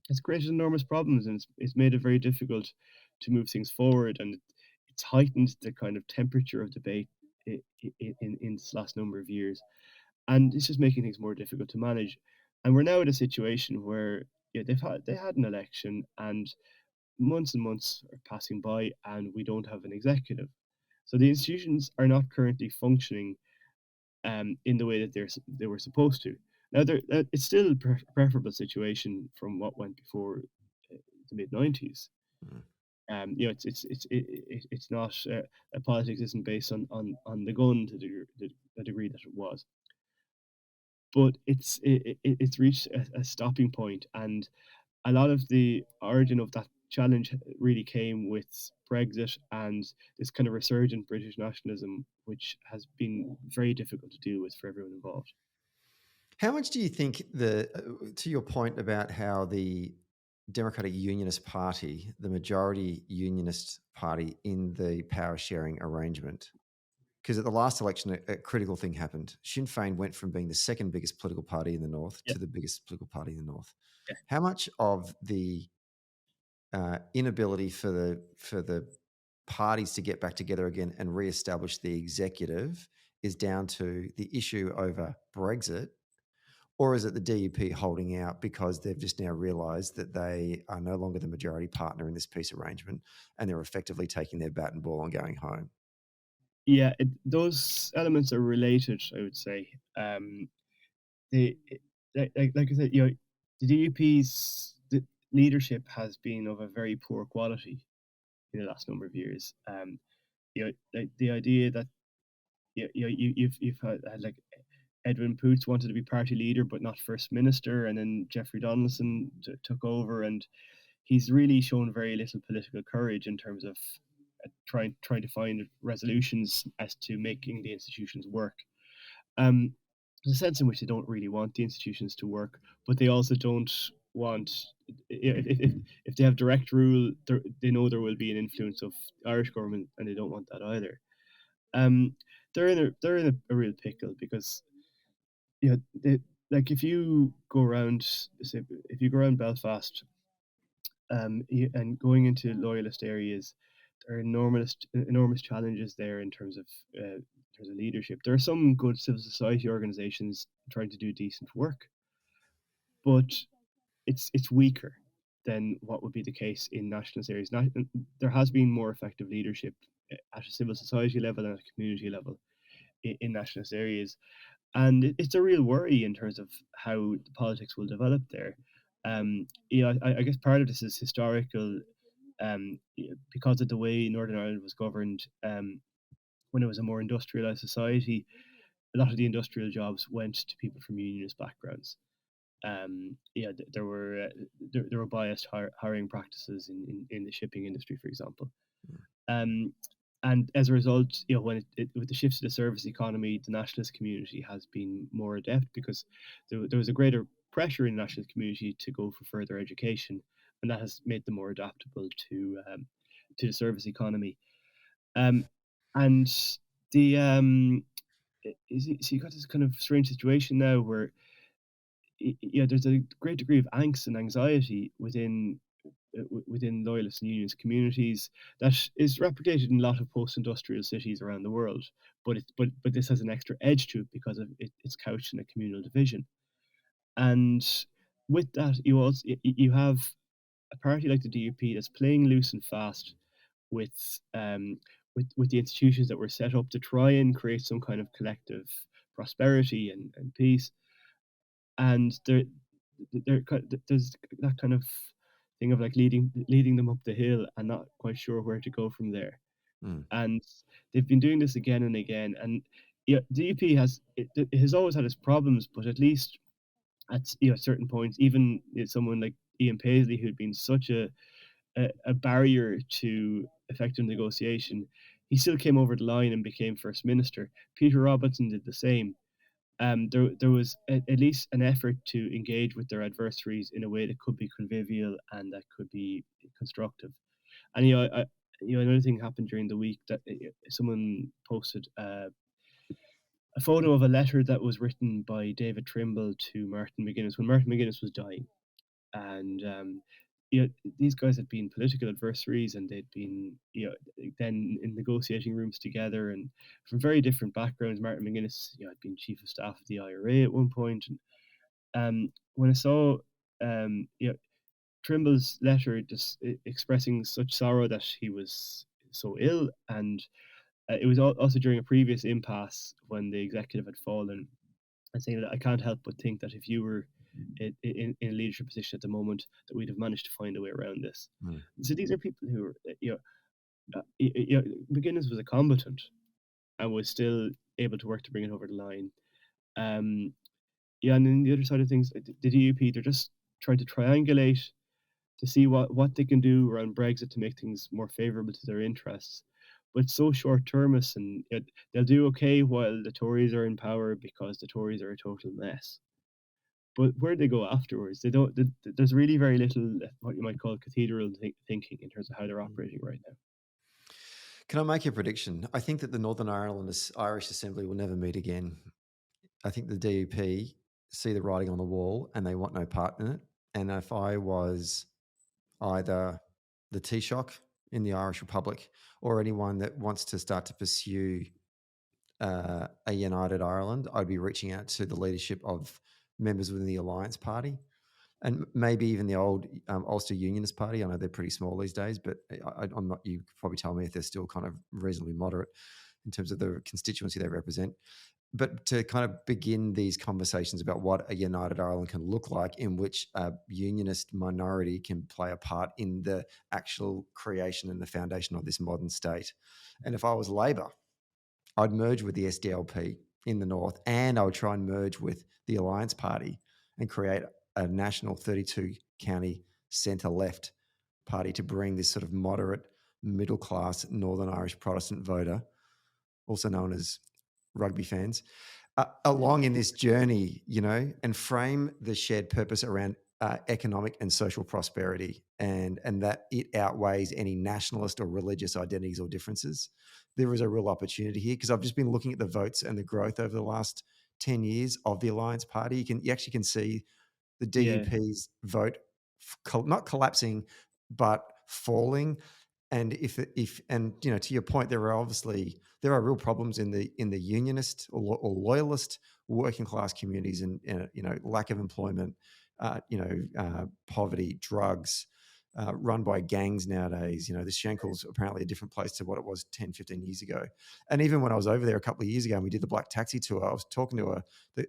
it's created enormous problems, and it's made it very difficult to move things forward, and it's heightened the kind of temperature of debate in this last number of years, and it's just making things more difficult to manage. And we're now in a situation where they had an election, and months are passing by, and we don't have an executive. So the institutions are not currently functioning in the way that they were supposed to. Now, it's still a preferable situation from what went before the mid '90s. Mm. It's not politics isn't based on the gun to the degree that it was, but it's reached a stopping point, and a lot of the origin of that challenge really came with Brexit and this kind of resurgent British nationalism, which has been very difficult to deal with for everyone involved. How much do you think to your point about how the Democratic Unionist Party, the majority Unionist party in the power sharing arrangement, because at the last election, a critical thing happened. Sinn Féin went from being the second biggest political party in the north Yeah, to the biggest political party in the north. yeah. How much of the inability for the parties to get back together again and reestablish the executive is down to the issue over Brexit, or is it the DUP holding out because they've just now realised that they are no longer the majority partner in this peace arrangement and they're effectively taking their bat and ball and going home? Yeah, those elements are related, I would say. The like I said, the DUP's leadership has been of a very poor quality in the last number of years. Like the idea that you've had like Edwin Poots wanted to be party leader but not first minister, and then Jeffrey Donaldson took over, and he's really shown very little political courage in terms of trying to find resolutions as to making the institutions work. Um, there's a sense in which they don't really want the institutions to work, but they also don't want, if they have direct rule, they know there will be an influence of the Irish government, and they don't want that either. Um, they're in a real pickle, because like if you go around, say, if you go around Belfast, and going into loyalist areas, there are enormous challenges there in terms of leadership. There are some good civil society organisations trying to do decent work, but it's weaker than what would be the case in nationalist areas. There has been more effective leadership at a civil society level and at a community level in nationalist areas, and it's a real worry in terms of how the politics will develop there. I guess part of this is historical, because of the way Northern Ireland was governed, when it was a more industrialized society. A lot of the industrial jobs went to people from unionist backgrounds. There were biased hiring practices in the shipping industry, for example. Um, and as a result, when with the shift to the service economy, the nationalist community has been more adept, because there was a greater pressure in the nationalist community to go for further education, and that has made them more adaptable to the service economy. Um, and the so you got this kind of strange situation now where there's a great degree of angst and anxiety within loyalist and unionist communities that is replicated in a lot of post-industrial cities around the world. But this has an extra edge to it because it's couched in a communal division. And with that, you have a party like the DUP that's playing loose and fast with um, with the institutions that were set up to try and create some kind of collective prosperity and peace. And there's that kind of thing of like leading them up the hill and not quite sure where to go from there. Mm. And they've been doing this again and again. And DUP it has always had its problems, but at least at certain points, even someone like Ian Paisley, who'd been such a barrier to effective negotiation, he still came over the line and became First Minister. Peter Robinson did the same. There was at least an effort to engage with their adversaries in a way that could be convivial and that could be constructive. And another thing happened during the week that someone posted a photo of a letter that was written by David Trimble to Martin McGuinness when Martin McGuinness was dying. And these guys had been political adversaries, and they'd been then in negotiating rooms together, and from very different backgrounds. Martin McGuinness had been chief of staff of the IRA at one point, and when I saw Trimble's letter just expressing such sorrow that he was so ill, and it was also during a previous impasse when the executive had fallen, and saying that I can't help but think that if you were in a leadership position at the moment, that we'd have managed to find a way around this. Mm. So these are people who are, McGuinness was a combatant and was still able to work to bring it over the line. And then the other side of things, the DUP, they're just trying to triangulate to see what they can do around Brexit to make things more favourable to their interests. But it's so short-termist, and they'll do okay while the Tories are in power because the Tories are a total mess. But where they go afterwards, they don't. There's really very little what you might call cathedral thinking in terms of how they're operating right now. Can I make a prediction? I think that the Northern Ireland Irish Assembly will never meet again. I think the DUP see the writing on the wall and they want no part in it. And if I was either the Taoiseach in the Irish Republic or anyone that wants to start to pursue a united Ireland, I'd be reaching out to the leadership of members within the Alliance Party and maybe even the old Ulster Unionist Party. I know they're pretty small these days, but I'm not. You could probably tell me if they're still kind of reasonably moderate in terms of the constituency they represent. But to kind of begin these conversations about what a united Ireland can look like, in which a unionist minority can play a part in the actual creation and the foundation of this modern state. And if I was Labor, I'd merge with the SDLP in the north, and I would try and merge with the Alliance Party and create a national 32 county centre left party to bring this sort of moderate middle class Northern Irish Protestant voter, also known as rugby fans, along in this journey, and frame the shared purpose around economic and social prosperity, and that it outweighs any nationalist or religious identities or differences. There is a real opportunity here because I've just been looking at the votes and the growth over the last 10 years of the Alliance Party. You actually can see the DUP's vote not collapsing, but falling. And to your point, there are real problems in the unionist or loyalist working class communities, and lack of employment, poverty, drugs, run by gangs nowadays. The Shankel's apparently a different place to what it was 10, 15 years ago. And even when I was over there a couple of years ago and we did the Black Taxi tour, I was talking to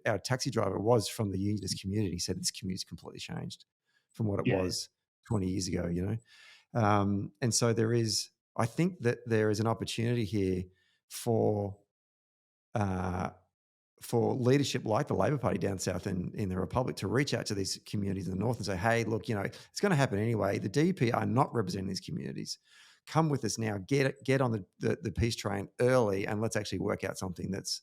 our taxi driver was from the unionist community. He said this community's completely changed from what it was 20 years ago, and so I think that there is an opportunity here for leadership like the Labor Party down south in the Republic to reach out to these communities in the north and say, hey, look, it's going to happen anyway. The DUP are not representing these communities. Come with us now. Get on the peace train early, and let's actually work out something that's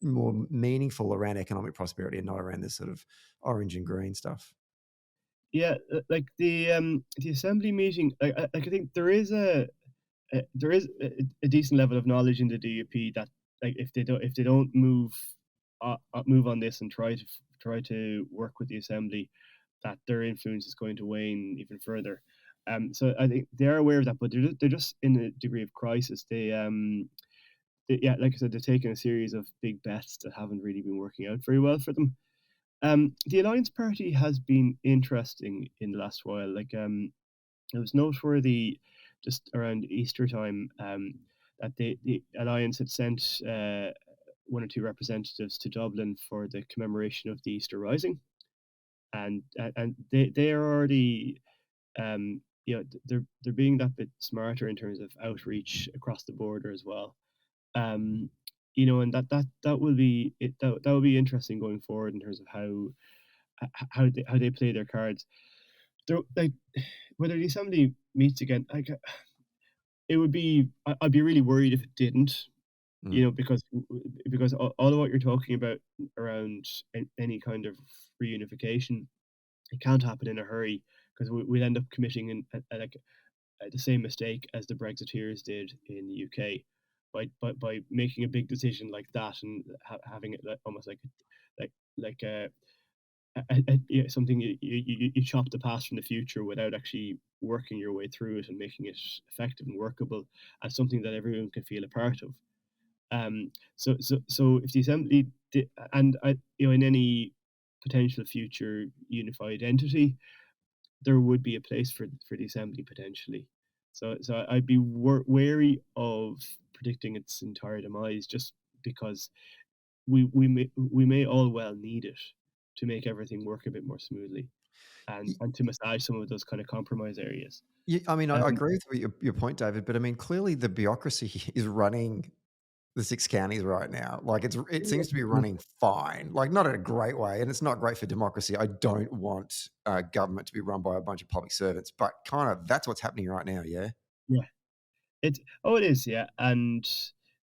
more meaningful around economic prosperity and not around this sort of orange and green stuff. like the assembly meeting. Like I think there is a decent level of knowledge in the DUP that, like, if they don't move on this and try to work with the assembly, that their influence is going to wane even further. So I think they are aware of that, but they're just in a degree of crisis. Yeah, like I said, they're taking a series of big bets that haven't really been working out very well for them. The Alliance Party has been interesting in the last while. Like, it was noteworthy just around Easter time, that the Alliance had sent one or two representatives to Dublin for the commemoration of the Easter Rising, and they are already, they're being that bit smarter in terms of outreach across the border as well. Um, and that will be it. That will be interesting going forward in terms of how they play their cards. They're, like, whether the assembly meets again, like, it would be, I'd be really worried if it didn't, Mm. because all of what you're talking about around any kind of reunification, it can't happen in a hurry, because we'll end up committing the same mistake as the Brexiteers did in the UK, by making a big decision like that, and having it, like, almost like like something you chop the past from the future without actually working your way through it and making it effective and workable as something that everyone can feel a part of. So if the assembly and in any potential future unified entity, there would be a place for the assembly potentially. So I'd be wary of predicting its entire demise, just because we may all well need it to make everything work a bit more smoothly, and to massage some of those kind of compromise areas. Yeah, I mean, I Um, agree with your point, David, but I mean, clearly the bureaucracy is running the 6 counties right now. Like, it seems to be running fine, like, not in a great way, and it's not great for democracy. I don't want, government to be run by a bunch of public servants, but kind of that's what's happening right now, yeah? yeah, it is, yeah, and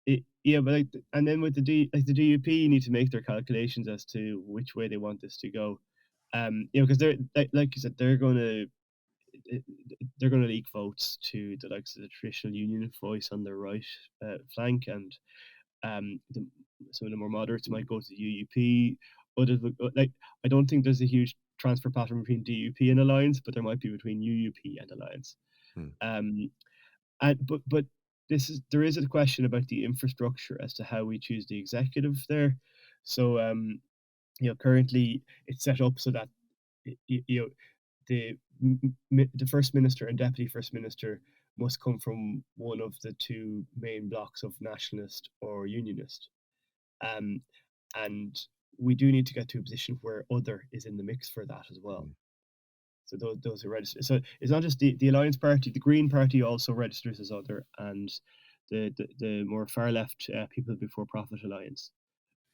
but like, and then with the DUP need to make their calculations as to which way they want this to go. Because they're, like you said, they're going to leak votes to the likes of the traditional union voice on their right flank, and um, the, some of the more moderates might go to the UUP. Others like, I don't think there's a huge transfer pattern between DUP and Alliance, but there might be between UUP and Alliance. Hmm. Um, but there is a question about the infrastructure as to how we choose the executive there. So, currently it's set up so that, you know the the first minister and deputy first minister must come from one of the two main blocks of nationalist or unionist. Um, and we do need to get to a position where other is in the mix for that as well. Mm. So those who register. So it's not just the Alliance Party. The Green Party also registers as other, and the more far left People Before Profit Alliance,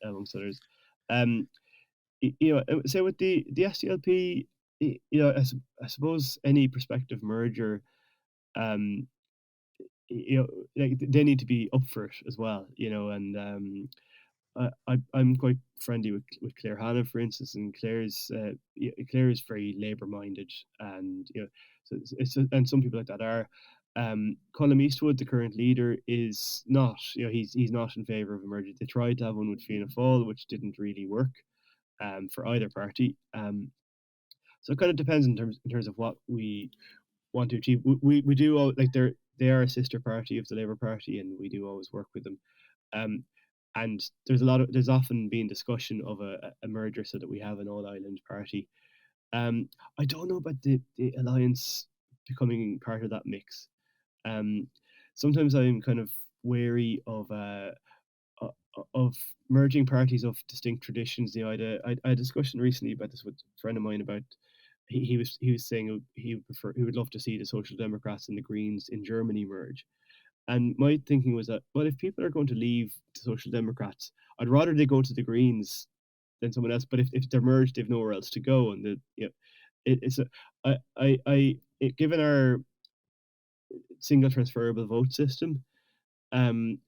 amongst others. Um, so with the SDLP, I suppose any prospective merger, um, like, they need to be up for it as well, and I'm quite friendly with Claire Hanna, for instance, and Claire is very Labour minded, and and some people like that are. Colm Eastwood, the current leader, is not. He's not in favour of a merger. They tried to have one with Fianna Fáil, which didn't really work, for either party. So it kind of depends in terms of what we want to achieve. We do all, like, they are a sister party of the Labour Party, and we do always work with them. Um, and there's often been discussion of a merger so that we have an all Ireland party. Um, I don't know about the alliance becoming part of that mix. Um, Sometimes I'm kind of wary of merging parties of distinct traditions. I had a discussion recently about this with a friend of mine about, he was saying he would love to see the Social Democrats and the Greens in Germany merge. And my thinking was that, well, if people are going to leave the Social Democrats, I'd rather they go to the Greens than someone else. But if they're merged, they've nowhere else to go, and it's a given our single transferable vote system, um,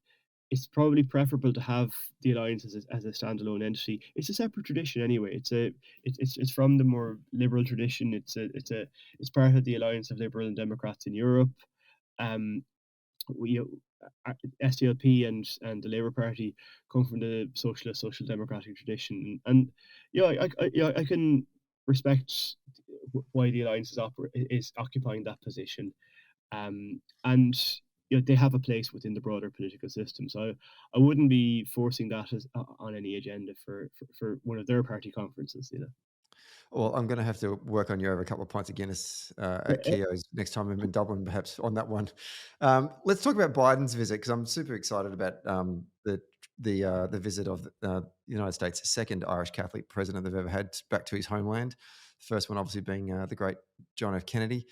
it's probably preferable to have the alliance as a standalone entity. It's a separate tradition anyway. It's from the more liberal tradition. It's part of the alliance of liberal and democrats in Europe. Um, we SDLP and the Labour Party come from the socialist social democratic tradition, and I can respect why the alliance is occupying that position, and they have a place within the broader political system. So I wouldn't be forcing that on any agenda for one of their party conferences. Well, I'm going to have to work on you over a couple of pints of Guinness at Keogh's next time I'm in Dublin, perhaps on that one. Let's talk about Biden's visit, because I'm super excited about the visit of the United States' second Irish Catholic president they've ever had back to his homeland. The first one, obviously, being the great John F. Kennedy.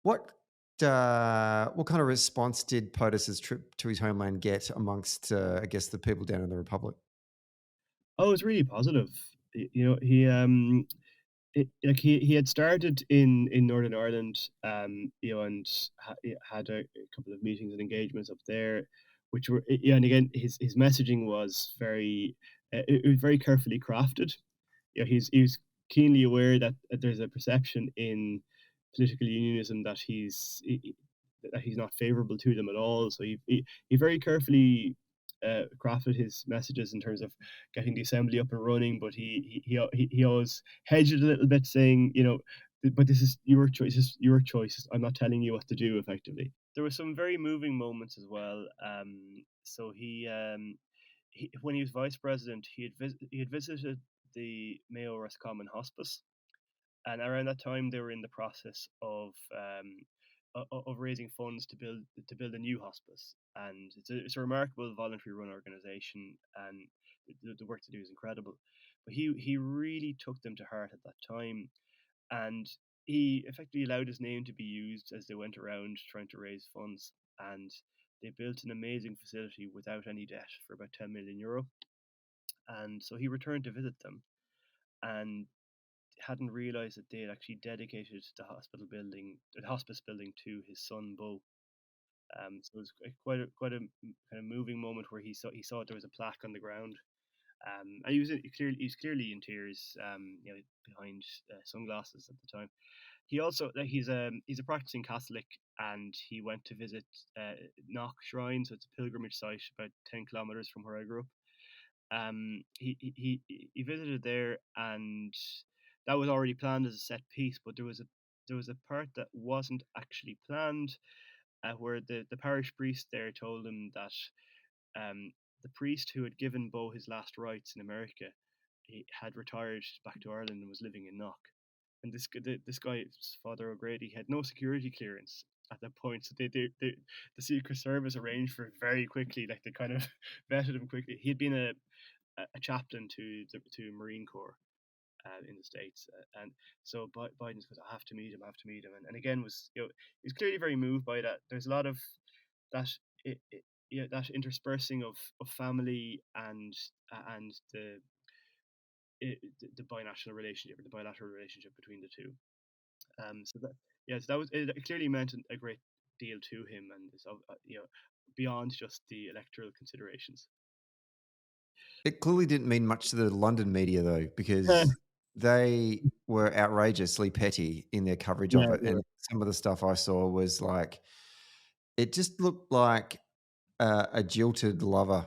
What kind of response did POTUS's trip to his homeland get amongst, I guess, the people down in the Republic? Oh, it's really positive. He had started in Northern Ireland, and had a couple of meetings and engagements up there, which were and again his messaging was it was very carefully crafted. He was keenly aware that there's a perception in political unionism that he's not favourable to them at all. So he very carefully crafted his messages in terms of getting the assembly up and running, but he always hedged it a little bit, saying, but this is your choice. This is your choice. I'm not telling you what to do. Effectively, there were some very moving moments as well. So when he was vice president, he had visited the Mayo Roscommon Hospice, and around that time they were in the process of raising funds to build a new hospice, and it's a remarkable voluntary run organization, and the work to do is incredible. But he really took them to heart at that time, and he effectively allowed his name to be used as they went around trying to raise funds, and they built an amazing facility without any debt for about 10 million euro. And so he returned to visit them, and hadn't realized that they had actually dedicated the hospice building, to his son Bo. So it was quite a kind of moving moment where he saw there was a plaque on the ground, and he was clearly in tears, behind sunglasses at the time. He also he's a practicing Catholic, and he went to visit Knock Shrine, so it's a pilgrimage site about 10 kilometers from where I grew up. He visited there, and that was already planned as a set piece, but there was a part that wasn't actually planned, where the parish priest there told him that um, the priest who had given Bo his last rites in America, he had retired back to Ireland and was living in Knock. And this guy, Father O'Grady, had no security clearance at that point, so the Secret Service arranged for it very quickly. Like, they kind of vetted him quickly. He had been a chaplain to Marine Corps in the States, and so Biden said, "I have to meet him. I have to meet him." And again, he was clearly very moved by that. There's a lot of that. That interspersing of family and the binational relationship, or the bilateral relationship between the two. So that, yes, that was it clearly meant a great deal to him, and it's beyond just the electoral considerations. It clearly didn't mean much to the London media, though, because they were outrageously petty in their coverage of Yeah, it, they and were. some of the stuff I saw was like, it just looked like a jilted lover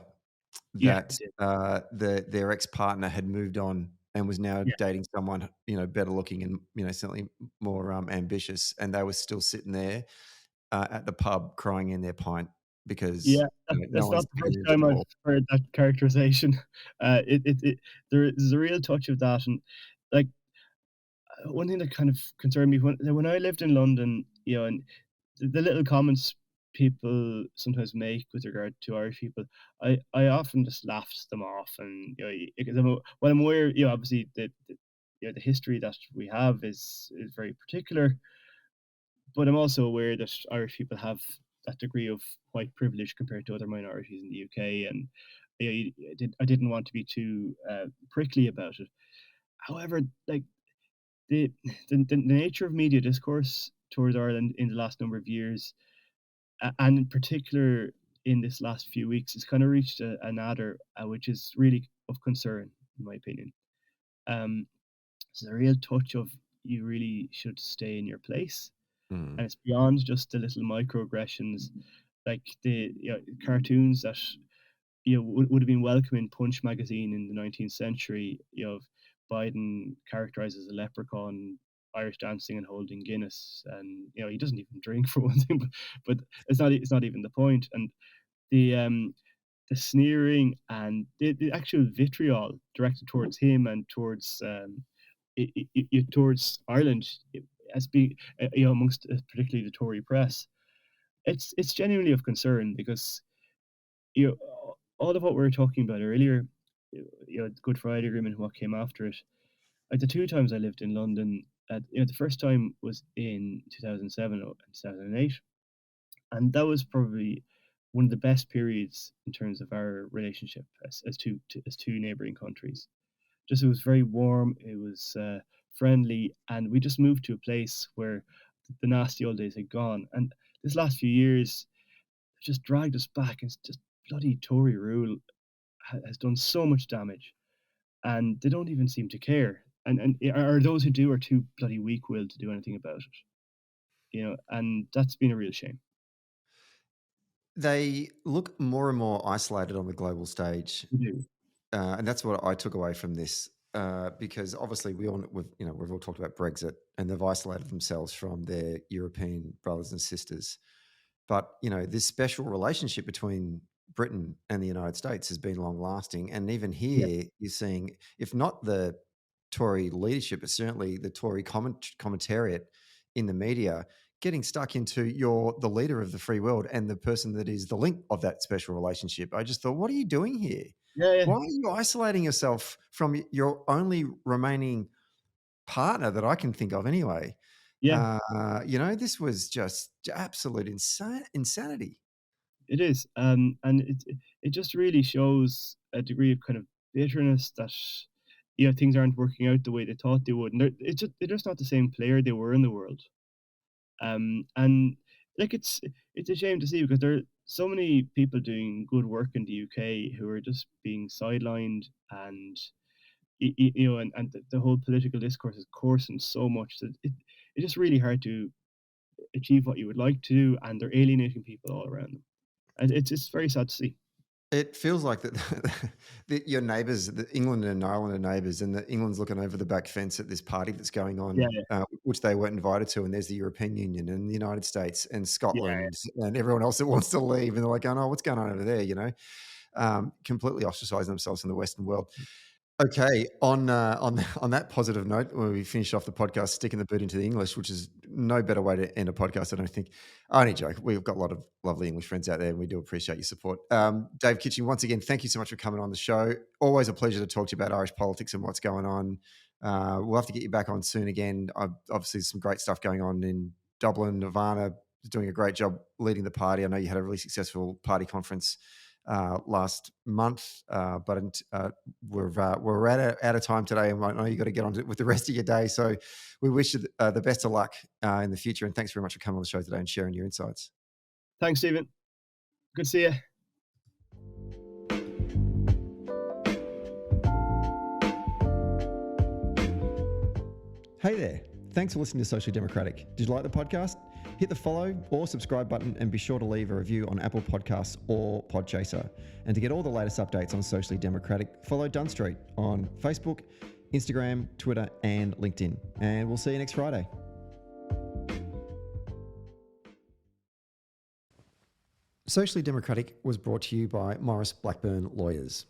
Yeah, that it did. their ex-partner had moved on and was now Yeah, dating someone, better looking and, certainly more ambitious, and they were still sitting there at the pub crying in their pint because, yeah. no That's one's not the taken first them to time I've court. heard that characterization. There's a real touch of that, and like one thing that kind of concerned me when I lived in London, and the little comments people sometimes make with regard to Irish people, I often just laughed them off, and because I'm aware, obviously the history that we have is very particular, but I'm also aware that Irish people have that degree of white privilege compared to other minorities in the UK, and I didn't want to be too prickly about it. However, like the, the nature of media discourse towards Ireland in the last number of years, and in particular in this last few weeks, it's kind of reached an adder, which is really of concern, in my opinion. It's a real touch of you really should stay in your place, and it's beyond just the little microaggressions, like the cartoons that would have been welcome in Punch magazine in the 19th century. Biden characterized as a leprechaun, Irish dancing and holding Guinness, and he doesn't even drink for one thing, but it's not even the point. And the sneering and the actual vitriol directed towards him and towards towards Ireland as being amongst particularly the Tory press, it's genuinely of concern, because you know, all of what we were talking about earlier, the Good Friday Agreement and what came after it. Like the two times I lived in London, the first time was in 2007 and 2008, and that was probably one of the best periods in terms of our relationship as two neighbouring countries. Just it was very warm, it was friendly, and we just moved to a place where the nasty old days had gone. And this last few years just dragged us back. It's just bloody Tory rule has done so much damage, and they don't even seem to care. Or those who do are too bloody weak-willed to do anything about it. And that's been a real shame. They look more and more isolated on the global stage, and that's what I took away from this. Because obviously we've all talked about Brexit, and they've isolated themselves from their European brothers and sisters. But this special relationship between Britain and the United States has been long lasting, and even here you're seeing, if not the Tory leadership, but certainly the Tory commentariat in the media getting stuck into you're the leader of the free world and the person that is the link of that special relationship. I just thought, what are you doing here? Yeah. Why are you isolating yourself from your only remaining partner that I can think of anyway? Yeah, This was just absolute insanity. it is. And it just really shows a degree of kind of bitterness that things aren't working out the way they thought they would, and they're just not the same player they were in the world. And like it's a shame to see, because there are so many people doing good work in the UK who are just being sidelined, and and the whole political discourse is coarsened so much that it's just really hard to achieve what you would like to do, and they're alienating people all around them. And it's very sad to see. It feels like your neighbours, England and Ireland are neighbours, and England's looking over the back fence at this party that's going on, Yeah. which they weren't invited to, and there's the European Union and the United States and Yeah. Scotland and everyone else that wants to leave, and they're like, "Oh no, what's going on over there?" Completely ostracising themselves in the Western world. Okay, on that positive note, when we finish off the podcast, sticking the boot into the English, which is no better way to end a podcast, I don't think. I only joke. We've got a lot of lovely English friends out there, and we do appreciate your support. Dave Kitching, once again, thank you so much for coming on the show. Always a pleasure to talk to you about Irish politics and what's going on. We'll have to get you back on soon again. Obviously, some great stuff going on in Dublin. Nirvana is doing a great job leading the party. I know you had a really successful party conference last month, but we're out of time today, and I know you've got to get on with the rest of your day. So we wish you the best of luck in the future, and thanks very much for coming on the show today and sharing your insights. Thanks, Stephen. Good to see you. Hey there. Thanks for listening to Socially Democratic. Did you like the podcast? Hit the follow or subscribe button, and be sure to leave a review on Apple Podcasts or Podchaser. And to get all the latest updates on Socially Democratic, follow Dunn Street on Facebook, Instagram, Twitter, and LinkedIn. And we'll see you next Friday. Socially Democratic was brought to you by Maurice Blackburn Lawyers.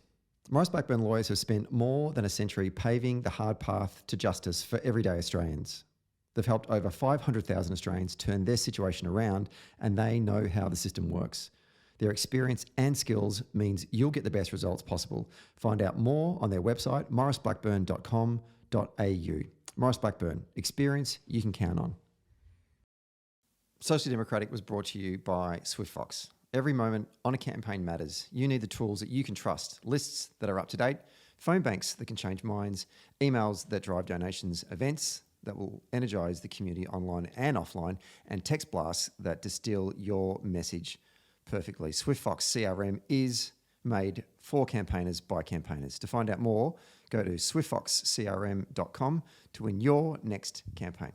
Maurice Blackburn Lawyers have spent more than a century paving the hard path to justice for everyday Australians. They've helped over 500,000 Australians turn their situation around, and they know how the system works. Their experience and skills means you'll get the best results possible. Find out more on their website, mauriceblackburn.com.au. Maurice Blackburn, experience you can count on. Socially Democratic was brought to you by SwiftFox. Every moment on a campaign matters. You need the tools that you can trust, lists that are up to date, phone banks that can change minds, emails that drive donations, events that will energise the community online and offline, and text blasts that distill your message perfectly. SwiftFox CRM is made for campaigners by campaigners. To find out more, go to swiftfoxcrm.com to win your next campaign.